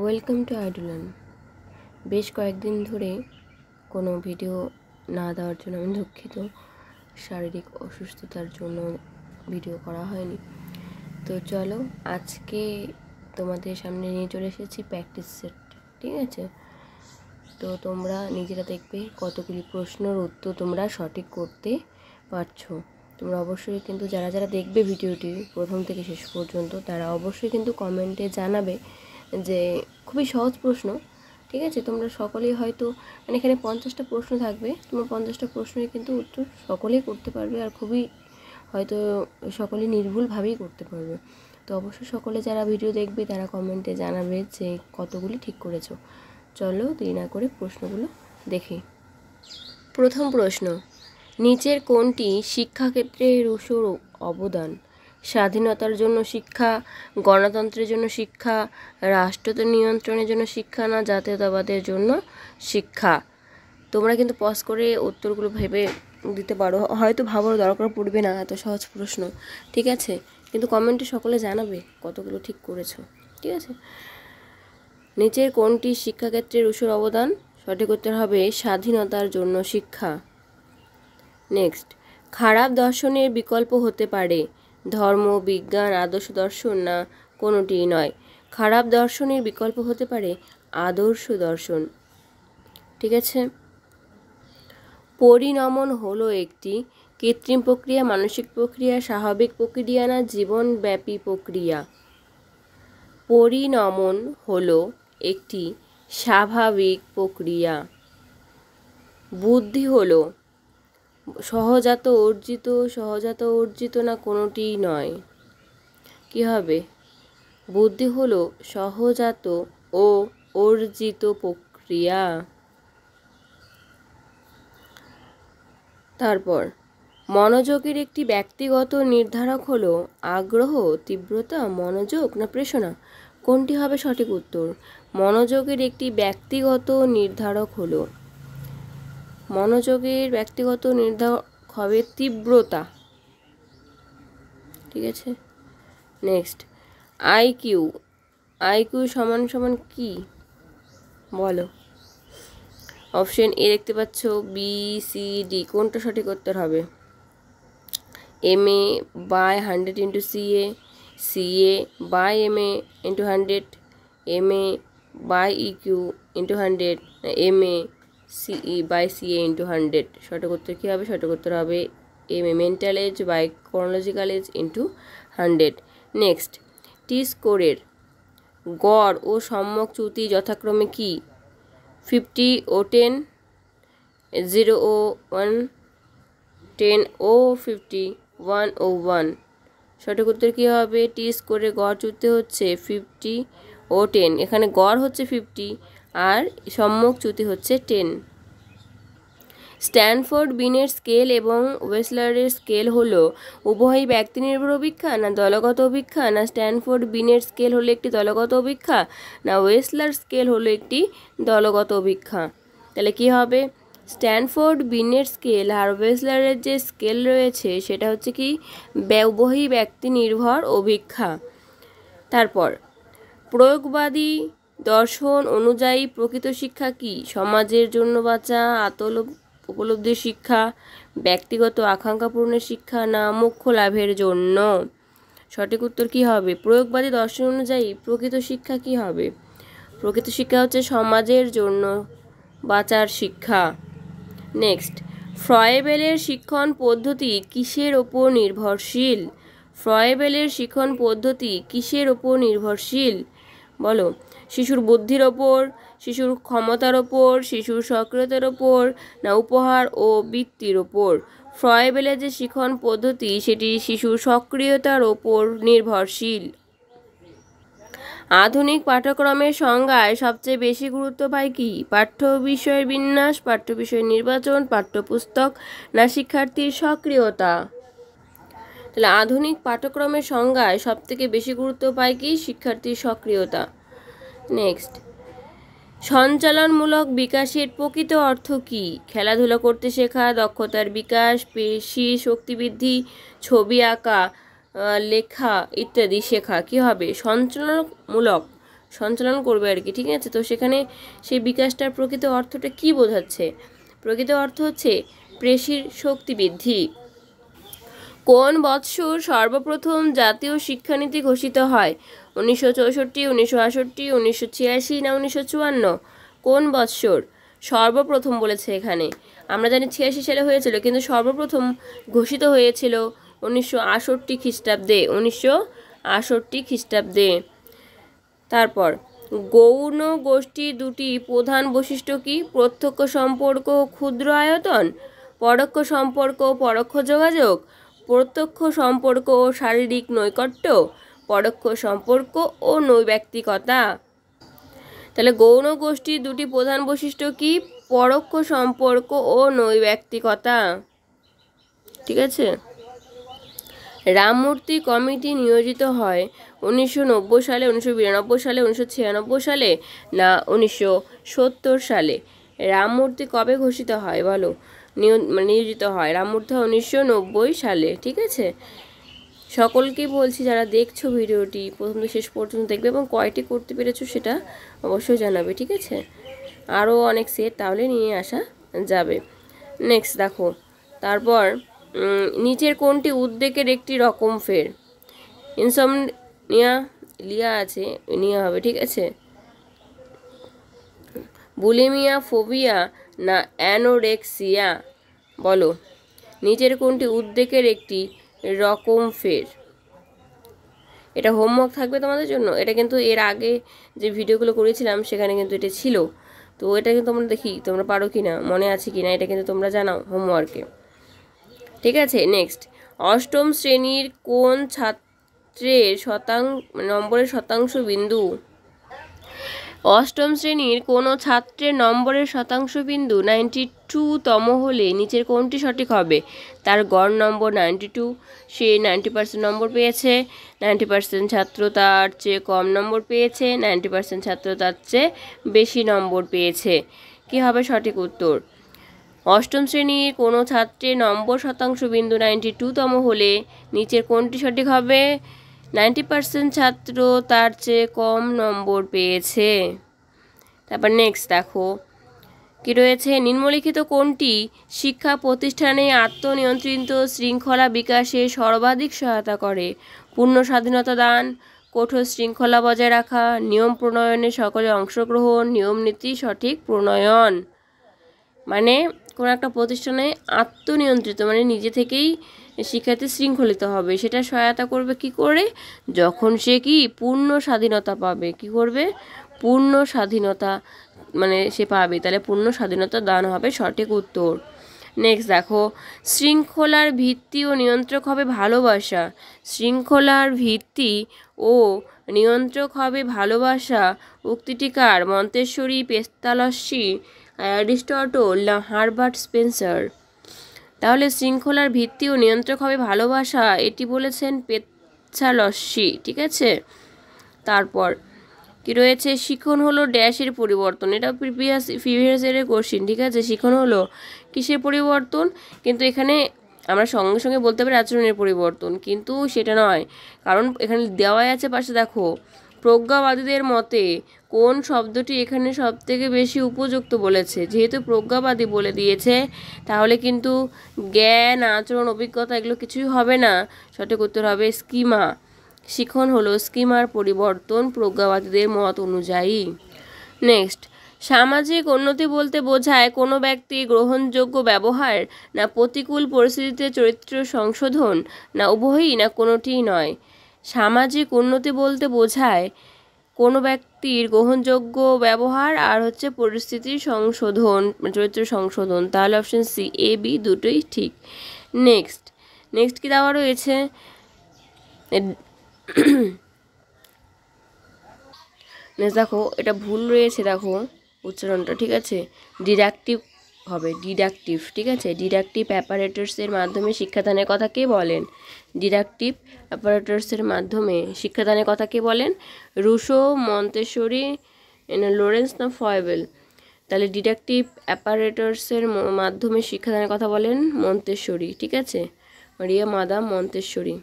Welcome to আইডুলান। বেশ কয়েকদিন ধরে কোনো ভিডিও না দেওয়ার জন্য আমি দুঃখিত। শারীরিক অসুস্থতার জন্য ভিডিও করা হয়নি। তো চলো, আজকে তোমাদের সামনে নিয়ে চলে এসেছি প্র্যাকটিস সেট। ঠিক আছে, তো তোমরা নিজেরা দেখবে কতগুলি প্রশ্নের উত্তর তোমরা সঠিক করতে পারছো। তোমরা অবশ্যই কিন্তু যারা যারা দেখবে ভিডিওটি প্রথম থেকে শেষ পর্যন্ত, তারা অবশ্যই কিন্তু কমেন্টে জানাবে যে খুবই সহজ প্রশ্ন। ঠিক আছে, তোমরা সকলেই হয়তো এখানে 50টা প্রশ্ন থাকবে, তোমরা 50টা প্রশ্নের কিন্তু উত্তর সকলেই করতে পারবে, আর খুবই হয়তো সকলেই নির্ভুলভাবেই করতে পারবে। তো অবশ্যই সকলে যারা ভিডিও দেখবে তারা কমেন্টে জানাবে যে কতগুলি ঠিক করেছো। চলো দেরি না করে প্রশ্নগুলো দেখি। প্রথম প্রশ্ন, নিচের কোনটি শিক্ষাক্ষেত্রে রুশোর অবদান? স্বাধীনতার জন্য শিক্ষা, গণতন্ত্রের জন্য শিক্ষা, রাষ্ট্র নিয়ন্ত্রণের জন্য শিক্ষা, না জাতীয়তাবাদের জন্য শিক্ষা? তোমরা কিন্তু পজ করে উত্তরগুলো ভেবে দিতে পারো, হয়তো ভাবার দরকার পড়বে না, এত সহজ প্রশ্ন। ঠিক আছে, কিন্তু কমেন্টে সকলে জানাবে কতগুলো ঠিক করেছো। ঠিক আছে, নিচের কোনটি শিক্ষাক্ষেত্রে রুশোর অবদান? সঠিক উত্তর হবে স্বাধীনতার জন্য শিক্ষা। নেক্সট, খারাপ দর্শনের বিকল্প হতে পারে ধর্ম, বিজ্ঞান, আদর্শ দর্শন, না কোনোটিই নয়? খারাপ দর্শনের বিকল্প হতে পারে আদর্শ দর্শন। ঠিক আছে, পরিণমন হলো একটি কৃত্রিম প্রক্রিয়া, মানসিক প্রক্রিয়া, স্বাভাবিক প্রক্রিয়া, না জীবনব্যাপী প্রক্রিয়া? পরিণমন হলো একটি স্বাভাবিক প্রক্রিয়া। বুদ্ধি হলো সহজাত অর্জিত, না কোনোটিই নয়? কি হবে? বুদ্ধি হলো সহজাত ও অর্জিত প্রক্রিয়া। তারপর, মনোযোগের একটি ব্যক্তিগত নির্ধারক হলো আগ্রহ, তীব্রতা, মনোযোগ, না প্রেরণা? কোনটি হবে সঠিক উত্তর? মনোযোগের একটি ব্যক্তিগত নির্ধারক হলো, মনোযোগের ব্যক্তিগত নির্ধারক হবে তীব্রতা। ঠিক আছে, নেক্সট, আইকিউ সমান সমান কি বলো? অপশন এ দেখতে পাচ্ছ, বি, সি, ডি। কোনটা সঠিক উত্তর হবে? MA by 100 into CA by MA into 100, MA by EQ into 100, MA CE by CA into 100? সঠিক উত্তর কী হবে? সঠিক উত্তর হবে MA mental age by chronological age into 100। Next, T স্কোরের গড় ও সম্যক চ্যুতি যথাক্রমে কি? 50 ও 10, 0 ও 1, 10 ও 50, 1 ও 1? সঠিক উত্তর কী হবে? টি স্কোরের গড় চ্যুতি হচ্ছে 50 ও 10। এখানে গড় হচ্ছে 50 আর সম্যক চ্যুতি হচ্ছে 10। স্ট্যানফোর্ড বিনের স্কেল এবং ওয়েসলারের স্কেল হলো উভয়ই ব্যক্তি নির্ভর অভিক্ষা, না দলগত অভিক্ষা? না স্ট্যানফোর্ড বিনের স্কেল হলো একটি দলগত অভিক্ষা, না ওয়েসলার স্কেল হলো একটি দলগত অভিক্ষা? তাহলে কি হবে? স্ট্যানফোর্ড বিনের স্কেল আর ওয়েসলারের যে স্কেল রয়েছে সেটা হচ্ছে কি উভয়ই ব্যক্তি নির্ভর অভিক্ষা। তারপর, প্রয়োগবাদী দর্শন অনুযায়ী প্রকৃত শিক্ষা কি? সমাজের জন্য বাঁচা, উপলব্ধির শিক্ষা, ব্যক্তিগত আকাঙ্ক্ষা পূরণের শিক্ষা, না মোক্ষ লাভের জন্য? সঠিক উত্তর কি হবে? প্রয়োগবাদী দর্শন অনুযায়ী প্রকৃত শিক্ষা কি হবে? প্রকৃত শিক্ষা হচ্ছে সমাজের জন্য বাঁচার শিক্ষা। নেক্সট, ফ্রয়েবেলের শিক্ষণ পদ্ধতি কিসের ওপর নির্ভরশীল? ফ্রয়েবেলের শিক্ষণ পদ্ধতি কিসের ওপর নির্ভরশীল বলো? শিশুর বুদ্ধির ওপর, শিশুর ক্ষমতার ওপর, শিশুর সক্রিয়তার ওপর, না উপহার ও বৃত্তির ওপর? ফ্রয়েবেলের যে শিক্ষণ পদ্ধতি সেটি শিশুর সক্রিয়তার ওপর নির্ভরশীল। আধুনিক পাঠ্যক্রমের সংজ্ঞায় সবচেয়ে বেশি গুরুত্ব পায় কি? পাঠ্য বিষয়ের বিন্যাস, পাঠ্য বিষয়ের নির্বাচন, পাঠ্যপুস্তক, না শিক্ষার্থীর সক্রিয়তা? তাহলে আধুনিক পাঠ্যক্রমের সংজ্ঞায় সবথেকে বেশি গুরুত্ব পায় কি? শিক্ষার্থীর সক্রিয়তা। নেক্সট, সঞ্চালনমূলক বিকাশের প্রকৃত অর্থ কি? খেলাধুলা করতে শেখা, দক্ষতার বিকাশ, পেশি শক্তিবৃদ্ধি, ছবি আঁকা, লেখা ইত্যাদি শেখা। কি হবে? সঞ্চালনমূলক সঞ্চালন করবে আর কি, ঠিক আছে। তো সেখানে সেই বিকাশটার প্রকৃত অর্থটা কি বোঝাচ্ছে? প্রকৃত অর্থ হচ্ছে পেশির শক্তি বৃদ্ধি। কোন বৎসর সর্বপ্রথম জাতীয় শিক্ষানীতি ঘোষিত হয়? 1964, 1968, 1986 না 1954? কোন বৎসর সর্বপ্রথম বলেছে এখানে? আমরা জানি 86 সালে হয়েছিল, কিন্তু সর্বপ্রথম ঘোষিত হয়েছিল 1968 খ্রিস্টাব্দে। 1968 খ্রিস্টাব্দে। তারপর গৌণ গোষ্ঠীর দুটি প্রধান বৈশিষ্ট্য কি? প্রত্যক্ষ সম্পর্ক ও ক্ষুদ্র আয়তন, পরোক্ষ সম্পর্ক ও পরোক্ষ যোগাযোগ, প্রত্যক্ষ সম্পর্ক ও শারীরিক নৈকট্য, পরোক্ষ সম্পর্ক ও নৈব্যক্তিকতা। তাহলে গৌণ গোষ্ঠীর দুটি প্রধান বৈশিষ্ট্য কি? পরোক্ষ সম্পর্ক ও নৈব্যক্তিকতা, ঠিক আছে। রামমূর্তি কমিটি নিয়োজিত হয় 1990 সালে, 1992 সালে, 1996 সালে না 1970 সালে? রামমূর্তি কবে ঘোষিত হয় বলো? নিয়োজিত হয় রামমূর্তি 1990 সালে, ঠিক আছে। সকলকে বলছি যারা দেখছো ভিডিওটি প্রথম থেকে শেষ পর্যন্ত দেখবে এবং কয়টি করতে পেরেছো সেটা অবশ্যই জানাবে, ঠিক আছে। আরও অনেক সেট তাহলে নিয়ে আসা যাবে। নেক্সট দেখো, তারপর নিচের কোনটি উদ্বেগের একটি রকম ফের? ইনসমনিয়া লিয়া আছে, নিয়ে হবে, ঠিক আছে। বুলিমিয়া, ফোবিয়া না অ্যানোরেক্সিয়া? বলো, নিচের কোনটি উদ্বেগের একটি রকম ফের? এটা হোমওয়ার্ক থাকবে তোমাদের জন্য। এটা কিন্তু এর আগে যে ভিডিওগুলো করেছিলাম সেখানে কিন্তু এটা ছিল, তো এটা কিন্তু তোমরা দেখি তোমরা পারো কি না, মনে আছে কি না, এটা কিন্তু তোমরা জানাও হোমওয়ার্কে, ঠিক আছে। নেক্সট, অষ্টম শ্রেণীর কোন ছাত্রের নম্বরের শতাংশ বিন্দু? অষ্টম শ্রেণীর কোনো ছাত্রের নম্বরের শতাংশ বিন্দু 92তম হলে নিচের কোনটি সঠিক হবে? তার গড় নম্বর 92, সে 90% নম্বর পেয়েছে, 90% ছাত্র তার চেয়ে কম নম্বর পেয়েছে, 90% ছাত্র তার চেয়ে বেশি নম্বর পেয়েছে। কি হবে সঠিক উত্তর? অষ্টম শ্রেণীর কোনো ছাত্রের নম্বর শতাংশ বিন্দু 92তম হলে নিচের কোনটি সঠিক হবে? 90% ছাত্র তার চেয়ে কম নম্বর পেয়েছে। তারপর নেক্সট দেখো কি রয়েছে, নিম্নলিখিত কোনটি শিক্ষা প্রতিষ্ঠানে আত্মনিয়ন্ত্রিত শৃঙ্খলা বিকাশে সর্বাধিক সহায়তা করে? পূর্ণ স্বাধীনতা দান, কঠোর শৃঙ্খলা বজায় রাখা, নিয়ম প্রণয়নে সকলে অংশগ্রহণ, নিয়ম নীতি সঠিক প্রণয়ন। মানে কোনো একটা প্রতিষ্ঠানে আত্মনিয়ন্ত্রিত মানে নিজে থেকেই শিক্ষার্থী শৃঙ্খলিত হবে, সেটা সহায়তা করবে কি করে? যখন সে কি পূর্ণ স্বাধীনতা পাবে। কি করবে? পূর্ণ স্বাধীনতা মানে সে পাবে, তাহলে পূর্ণ স্বাধীনতা দান হবে সঠিক উত্তর। নেক্সট দেখো, শৃঙ্খলার ভিত্তি ও নিয়ন্ত্রক হবে ভালোবাসা। শৃঙ্খলার ভিত্তি ও নিয়ন্ত্রক হবে ভালোবাসা উক্তিটি কার? মন্তেশ্বরী, পেস্তালস্যি, অ্যারিস্টটল না হারবার্ট স্পেন্সার? তাহলে শৃঙ্খলার ভিত্তি ও নিয়ন্ত্রক হবে ভালোবাসা, এটি বলেছেন পেস্তালস্যি, ঠিক আছে। তারপর কি রয়েছে, শিখন হলো ড্যাশের পরিবর্তন। এটা প্রিভিয়াস ইয়ারের কোশ্চিন, ঠিক আছে। শিখন হলো কিসের পরিবর্তন? কিন্তু এখানে আমরা সঙ্গে সঙ্গে বলতে পারি আচরণের পরিবর্তন, কিন্তু সেটা নয়, কারণ এখানে দেওয়াই আছে পাশে দেখো। প্রজ্ঞাবাদীদের মতে কোন শব্দটি এখানে সবথেকে বেশি উপযুক্ত বলেছে? যেহেতু প্রজ্ঞাবাদী বলে দিয়েছে তাহলে কিন্তু জ্ঞান, আচরণ, অভিজ্ঞতা এগুলো কিছুই হবে না, সঠিক উত্তর হবে স্কিমা। শিখন হলো স্কিমার পরিবর্তন প্রজ্ঞাবাদীদের মত অনুযায়ী। নেক্সট, সামাজিক উন্নতি বলতে বোঝায় কোনো ব্যক্তির গ্রহণযোগ্য ব্যবহার না প্রতিকূল পরিস্থিতিতে চরিত্র সংশোধন না উভয়ই না কোনোটিই নয়? সামাজিক উন্নতি বলতে বোঝায় কোনো ব্যক্তির গ্রহণযোগ্য ব্যবহার আর হচ্ছে পরিস্থিতির সংশোধন, চরিত্র সংশোধন। তাহলে অপশন সি, এ, বি দুটোই ঠিক। নেক্সট কি দেওয়া রয়েছে? দেখো এটা ভুল রয়েছে, দেখো উচ্চারণটা, ঠিক আছে। ডিডাকটিভ হবে, ডিডাকটিভ, ঠিক আছে। ডিডাকটিভ অ্যাপারেটসের মাধ্যমে শিক্ষাদানের কথা কে বলেন? ডিডাকটিভ অ্যাপারেটসের মাধ্যমে শিক্ষাদানের কথা কে বলেন? রুশো, মন্তেশ্বরী, লরেন্স না ফয়েবেল? তাহলে ডিডাকটিভ অ্যাপারেটসের মাধ্যমে শিক্ষাদানের কথা বলেন মন্তেশ্বরী, ঠিক আছে। মারিয়া মাদাম মন্তেশ্বরী।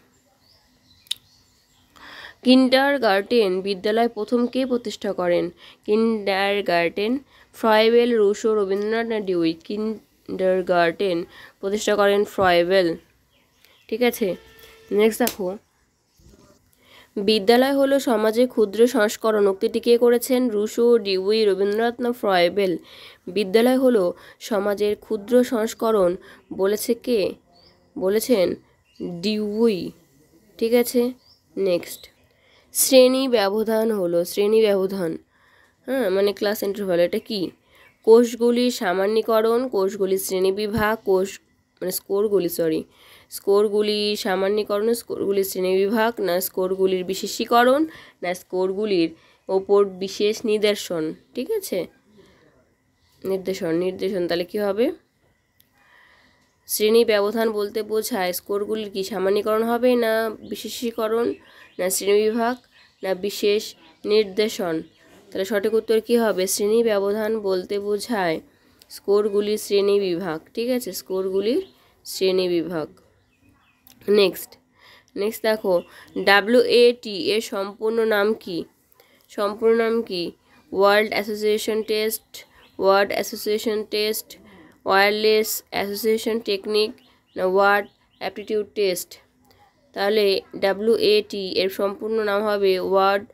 কিন্ডারগার্টেন বিদ্যালয় প্রথম কে প্রতিষ্ঠা করেন? কিন্ডারগার্টেন ফ্রয়েবেল, রুশো, রবীন্দ্রনাথ না ডিউই? কিন্ডারগার্টেন প্রতিষ্ঠা করেন ফ্রয়েবেল। ঠিক আছে, নেক্সট দেখো, বিদ্যালয় হলো সমাজের ক্ষুদ্র সংস্করণ উক্তিটি কে করেছেন? রুশো, ডিউই, রবীন্দ্রনাথ না ফ্রয়েবেল? বিদ্যালয় হলো সমাজের ক্ষুদ্র সংস্করণ বলেছে কে? বলেছেন ডিউই। ঠিক আছে, নেক্সট, শ্রেণী ব্যবধান হলো, শ্রেণী ব্যবধান মানে ক্লাস ইন্টারভাল, এটা কি? কোষগুলির সামান্যীকরণ, কোষগুলির শ্রেণীবিভাগ, স্কোরগুলির সামান্যীকরণ, স্কোরগুলির শ্রেণীবিভাগ, না স্কোরগুলির বিশেষীকরণ, না স্কোরগুলির ওপর বিশেষ নির্দেশন? ঠিক আছে, নির্দেশন তাহলে কি হবে? শ্রেণী ব্যবধান বলতে বোঝায় স্কোরগুলির কি সামান্যীকরণ হবে, না বিশেষীকরণ, না শ্রেণীবিভাগ, না বিশেষ নির্দেশন? তাহলে সঠিক উত্তর কি হবে? শ্রেণী ব্যবধান বলতে বোঝায় স্কোরগুলির শ্রেণীবিভাগ। ঠিক আছে, স্কোরগুলির শ্রেণীবিভাগ। নেক্সট দেখো, WAT এর সম্পূর্ণ নাম কি? World association test, wireless association technique, না ওয়ার্ড অ্যাপটিটিউড টেস্ট? তাহলে WAT এর সম্পূর্ণ নাম হবে ওয়ার্ড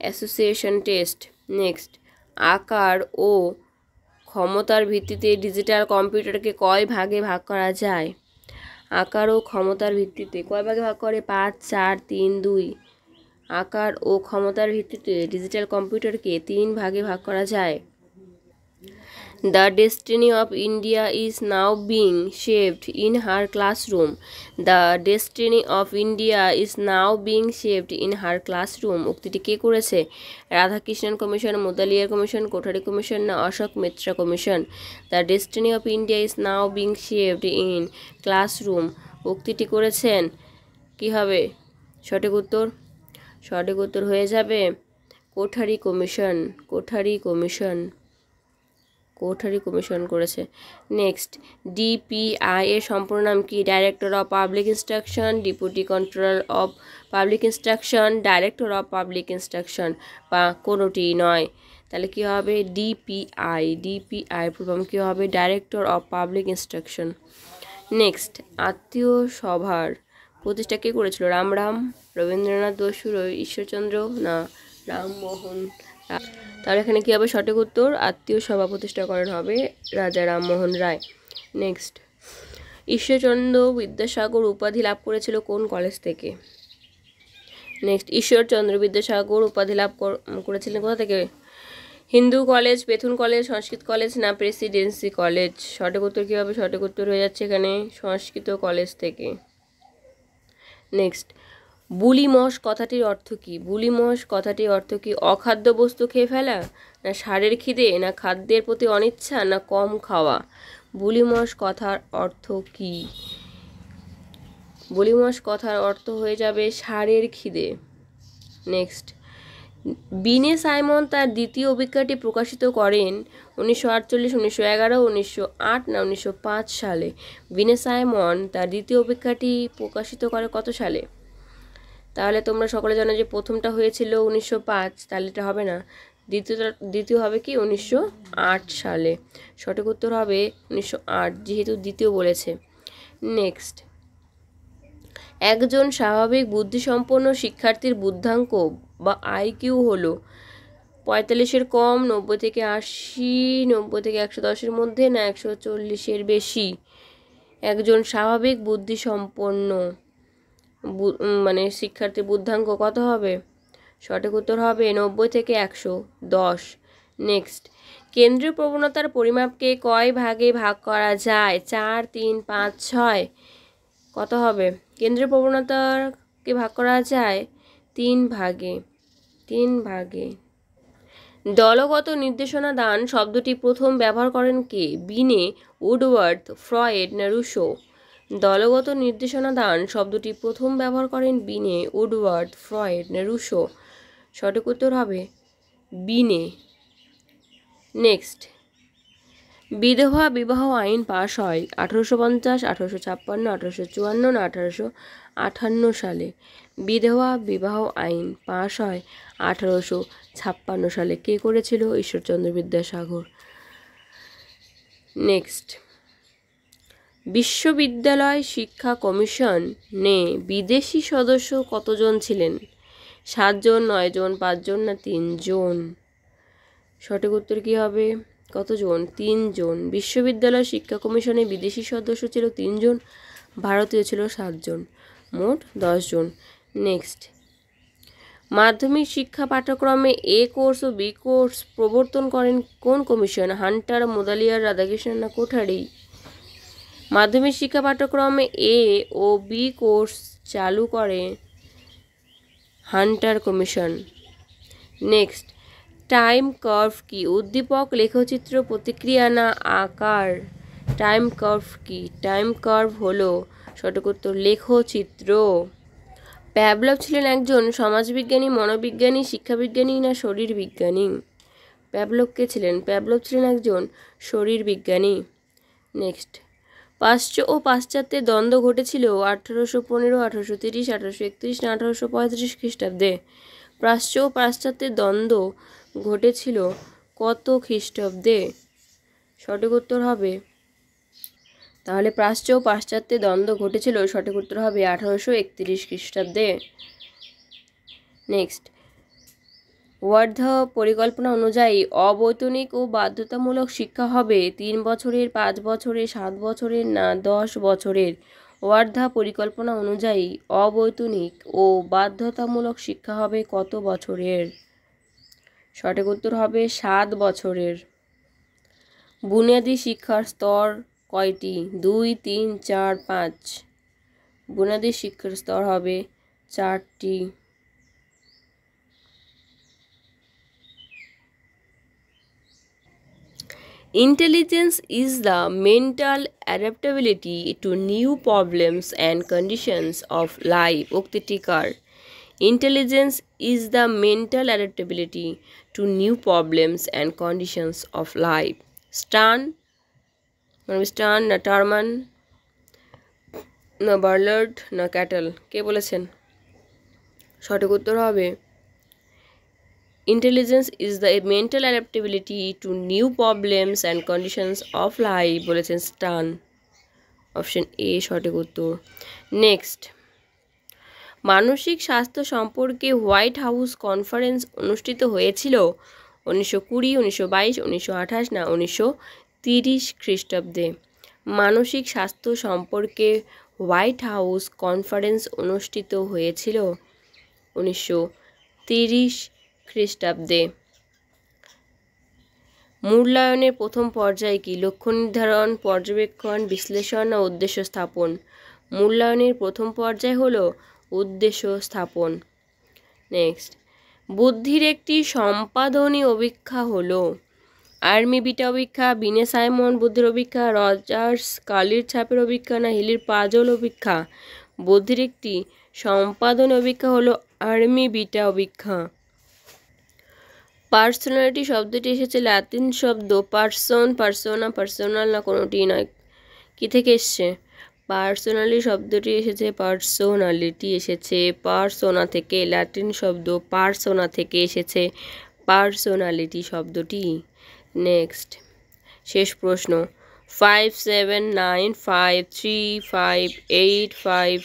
অ্যাসোসিয়েশন টেস্ট। নেক্সট, আকার ও ক্ষমতার ভিত্তিতে ডিজিটাল কম্পিউটারকে কয় ভাগে ভাগ করা যায়? আকার ও ক্ষমতার ভিত্তিতে কয় ভাগে ভাগ করে? 5, 4, 3, 2? আকার ও ক্ষমতার ভিত্তিতে ডিজিটাল কম্পিউটারকে 3 ভাগে ভাগ করা যায়। The destiny of India is now being shaped in her classroom. The destiny of India is now being shaped in her classroom. উক্তিটি কে করেছে? Radhakrishnan commission, Mudaliar commission, Kothari commission, না Ashok Mitra commission? The destiny of India is now being shaped in classroom উক্তিটি করেছেন কি হবে সঠিক উত্তর হয়ে যাবে কোঠারি কমিশন করেছে। নেক্সট, DPI এর সম্পূর্ণ নাম কি? Director of public instruction, deputy controller of public instruction, director of public instruction, বা কোনোটি নয়? তাহলে কি হবে? DPI প্রথম কি হবে? Director of public instruction. Next, আত্মীয় সভার প্রতিষ্ঠা কে করেছিল? রাম, রবীন্দ্রনাথ বসু, ঈশ্বরচন্দ্র, না রামমোহন? তাহলে এখানে কি হবে সঠিক উত্তর? আত্মীয় সভা প্রতিষ্ঠা করেন হবে রাজা রামমোহন রায়। নেক্সট, ঈশ্বরচন্দ্র বিদ্যাসাগর উপাধি লাভ করেছিল কোন কলেজ থেকে? নেক্সট, ঈশ্বরচন্দ্র বিদ্যাসাগর উপাধি লাভ করেছিলেন কোথা থেকে? হিন্দু কলেজ, বেথুন কলেজ, সংস্কৃত কলেজ, না প্রেসিডেন্সি কলেজ? সঠিক উত্তর কী হবে? সঠিক উত্তর হয়ে যাচ্ছে এখানে সংস্কৃত কলেজ থেকে। নেক্সট, বুলিমস কথাটির অর্থ কী? অখাদ্য বস্তু খেয়ে ফেলা, না ষাঁড়ের খিদে, না খাদ্যের প্রতি অনিচ্ছা, না কম খাওয়া? বুলিমস কথার অর্থ কী? বুলিমস কথার অর্থ হয়ে যাবে ষাঁড়ের খিদে। নেক্সট, বিনে সাইমন তার দ্বিতীয় অভিজ্ঞতাটি প্রকাশিত করেন 1948, 1911, 1908, না 1905 সালে? বিনে সাইমন তার দ্বিতীয় অভিজ্ঞতাটি প্রকাশিত করে কত সালে? তাহলে তোমরা সকলে জানো যে প্রথমটা হয়েছিল 1905, তাহলে এটা হবে না, দ্বিতীয় হবে কি 1908 সালে। সঠিক উত্তর হবে 1908, যেহেতু দ্বিতীয় বলেছে। নেক্সট, একজন স্বাভাবিক বুদ্ধিসম্পন্ন শিক্ষার্থীর বুদ্ধাঙ্ক বা IQ হলো 45-এর কম, 90 থেকে 80, 90 থেকে 110-এর মধ্যে, না 140-এর বেশি? একজন স্বাভাবিক বুদ্ধিসম্পন্ন শিক্ষার্থীর বুদ্ধাঙ্ক কত হবে? সঠিক উত্তর হবে 90 থেকে 110। নেক্সট, কেন্দ্রীয় প্রবণতার পরিমাপকে কয় ভাগে ভাগ করা যায়? 4, 3, 5, 6? কত হবে? কেন্দ্রীয় প্রবণতাকে ভাগ করা যায় 3 ভাগে। দলগত নির্দেশনা দান শব্দটি প্রথম ব্যবহার করেন কে? বিনে, উডওয়ার্থ, ফ্রয়েড, না রুশো? দলগত নির্দেশনা দান শব্দটি প্রথম ব্যবহার করেন বিনে, উডওয়ার্থ, ফ্রয়েড, না রুশো? সঠিক উত্তর হবে বিনে। নেক্সট, বিধবা বিবাহ আইন পাশ হয় 1850, 1856, 1854, না 1858 সালে। বিধবা বিবাহ আইন পাশ হয় 1856 সালে। কে করেছিল? ঈশ্বরচন্দ্র বিদ্যাসাগর। নেক্সট, বিশ্ববিদ্যালয় শিক্ষা কমিশনে বিদেশি সদস্য কতজন ছিলেন? 7 জন, 9 জন, 5 জন না 3 জন? সঠিক উত্তর কি হবে? কতজন? 3 জন। বিশ্ববিদ্যালয় শিক্ষা কমিশনে বিদেশি সদস্য ছিল 3 জন, ভারতীয় ছিল 7 জন, মোট 10 জন। নেক্সট, মাধ্যমিক শিক্ষা পাঠ্যক্রমে এ কোর্স ও বি কোর্স প্রবর্তন করেন কোন কমিশন? হান্টার, মুদালিয়ার, রাধাকৃষ্ণন না কোঠারি? মাধ্যমিক শিক্ষা পাঠ্যক্রমে এ ও বি কোর্স চালু করে Hunter commission. Next, time curve কি? উদ্দীপক, লেখচিত্র, প্রতিক্রিয়া না আকার? টাইম কার্ভ কি? টাইম কার্ভ হলো সঠিক উত্তর লেখচিত্র। প্যাভলভ ছিলেন একজন সমাজবিজ্ঞানী, মনোবিজ্ঞানী, শিক্ষাবিজ্ঞানী না শরীর বিজ্ঞানী? প্যাভলভ কে ছিলেন? প্যাভলভ ছিলেন একজন শরীর বিজ্ঞানী। নেক্সট, প্রাচ্য ও পাশ্চাত্যের দ্বন্দ্ব ঘটেছিল 1815, 1830, 1831 না 1835 খ্রিস্টাব্দে? প্রাচ্য ও পাশ্চাত্যের দ্বন্দ্ব ঘটেছিল কত খ্রিস্টাব্দে? সঠিক উত্তর হবে, তাহলে প্রাচ্য ও পাশ্চাত্যের দ্বন্দ্ব ঘটেছিল, সঠিক উত্তর হবে 1831 খ্রিস্টাব্দে। নেক্সট, ওয়ার্ধা পরিকল্পনা অনুযায়ী অবৈতনিক ও বাধ্যতামূলক শিক্ষা হবে 3 বছরের, 5 বছরের, 7 বছরের না 10 বছরের? ওয়ার্ধা পরিকল্পনা অনুযায়ী অবৈতনিক ও বাধ্যতামূলক শিক্ষা হবে কত বছরের? সঠিক উত্তর হবে 7 বছরের। বুনিয়াদী শিক্ষার স্তর কয়টি? 2, 3, 4, 5? বুনিয়াদী শিক্ষার স্তর হবে 4টি। Intelligence is the mental adaptability to new problems and conditions of life. উক্তিটি কার? Intelligence is the mental adaptability to new problems and conditions of life. Stern না টারমান না বার্লার্ড না ক্যাটল? কে বলেছেন? সঠিক উত্তর হবে intelligence is the mental adaptability two new problems and conditions of life, বলেছেন স্টার্ন। অপশন এ সঠিক উত্তর। নেক্সট, মানসিক স্বাস্থ্য সম্পর্কে হোয়াইট হাউস কনফারেন্স অনুষ্ঠিত হয়েছিল 1920, 1922, 1928 না 1930 খ্রিস্টাব্দে? মানসিক স্বাস্থ্য সম্পর্কে হোয়াইট হাউস কনফারেন্স অনুষ্ঠিত হয়েছিল 1930 খ্রিস্টাব্দে। মূল্যায়নের প্রথম পর্যায় কি? লক্ষ্য নির্ধারণ, পর্যবেক্ষণ, বিশ্লেষণ না উদ্দেশ্য স্থাপন? মূল্যায়নের প্রথম পর্যায় হলো উদ্দেশ্য স্থাপন। নেক্সট, বুদ্ধির একটি সম্পাদনী অপেক্ষা হলো আর্মি বিটা অপেক্ষা, বিনে সাইমন বুদ্ধির অপেক্ষা, রজার্স কালির ছাপের অপেক্ষা না হিলির পাজল অপেক্ষা? বুদ্ধির একটি সম্পাদনী অপেক্ষা হলো আর্মি বিটা অপেক্ষা। পার্সোনালিটি শব্দটি এসেছে ল্যাটিন শব্দ পার্সন, পার্সোনা, পার্সোনাল না কোনোটি নয়? কি থেকে এসছে? পার্সোনালি শব্দটি এসেছে পার্সোনালিটি এসেছে পার্সোনা থেকে, ল্যাটিন শব্দ পার্সোনা থেকে এসেছে পার্সোনালিটি শব্দটি। নেক্সট, শেষ প্রশ্ন, 5, 7, 9, 5, 3, 5, 8, 5,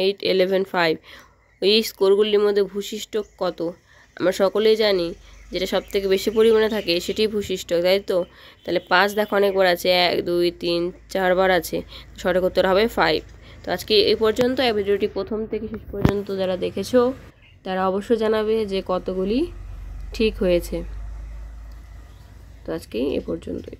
8, 11, 5 এই স্কোরগুলির মধ্যে ভূশিষ্ট কত? আমরা সকলেই জানি যেটা সব থেকে বেশি পরিমাণে থাকে সেটি ভূশিষ্ট, তাই তো? তাহলে 5 দেখো অনেকবার আছে, 1, 2, 3, 4 বার আছে, সঠিক উত্তর হবে 5। তো আজকে এই পর্যন্ত। এই ভিডিওটি প্রথম থেকে শেষ পর্যন্ত যারা দেখেছো তারা অবশ্যই জানাবে যে কতগুলি ঠিক হয়েছে। তো আজকে এই পর্যন্তই।